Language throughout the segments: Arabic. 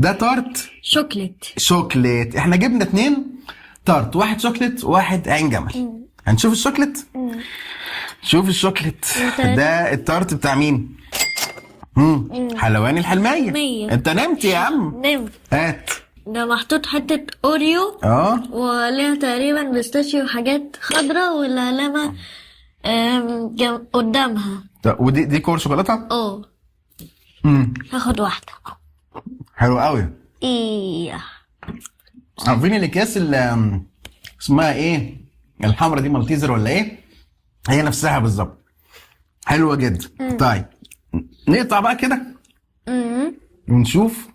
ده تارت شوكليت. شوكليت. احنا جبنا 2 تارت، واحد شوكليت وواحد عين جمل. هنشوف الشوكليت. شوف الشوكليت. ده التارت بتاع مين؟ حلواني الحلمية. انت نمت يا عم. نمت. هات. ده محطوط حتة اوريو وعليها تقريبا بيستاشيو وحاجات خضرا والعلامة قدامها. ودي كور شوكولاتة؟ هاخد واحدة. حلو قوي. ايه عارفين الاكياس اللي اسمها ايه؟ الحمرا دي مالتيزر ولا ايه؟ هي نفسها بالظبط. حلوة جدا. طيب نقطع بقى كده ونشوف.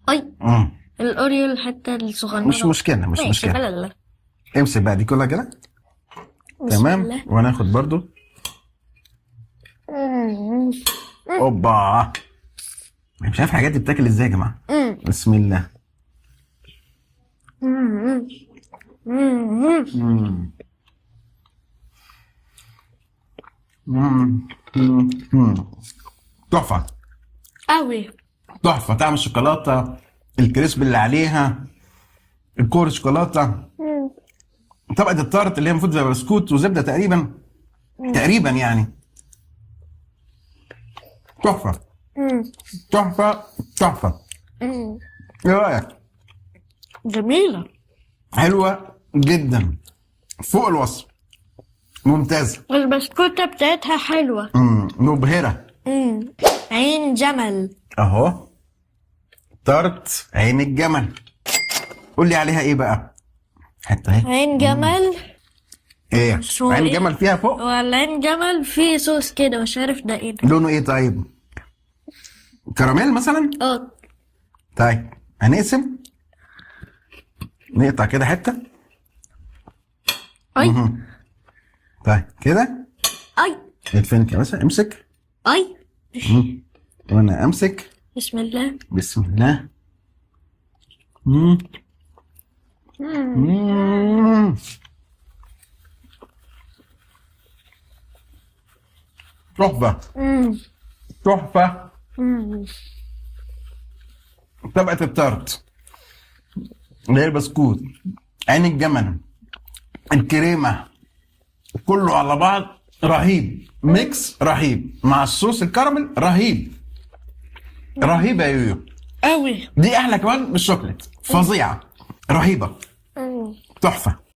اي الاوريو الحتة الصغننة مش مشكلة مش مشكلة. امسك بقى دي كلها كده. تمام. وهناخد برضو. اوبا. مش عارف الحاجات دي بتاكل ازاي يا جماعة. بسم الله. تحفة قوي. تحفة. طعم الشوكولاتة، الكريسب اللي عليها، الكور شوكولاتة، طبقة التارت اللي هي المفروض زي بسكوت وزبدة تقريبا يعني. تحفة تحفة تحفة. ايه رأيك؟ جميلة. حلوة جدا فوق الوصف. ممتازة. البسكوتة بتاعتها حلوة. مبهرة. عين جمل اهو. تارت عين الجمل. قول لي عليها ايه بقى؟ حتى اهي. عين جمل. ايه؟ عين جمل فيها فوق؟ ولا عين جمل فيه صوص كده مش عارف ده ايه ده. لونه ايه طيب؟ كراميل مثلا؟ طيب هنقسم. نقطع كده حتة. اي طيب كده. اي فين كده مثلا؟ امسك. اي وانا امسك. بسم الله. بسم الله. تحفة. تحفة. طبقة التارت اللي هي البسكوت، عين الجمل، الكريمة، كله على بعض رهيب. ميكس رهيب مع الصوص الكراميل رهيب. رهيبة يا يويو. قوي. دي احلى كمان من الشوكليت. فظيعة رهيبة. تحفة.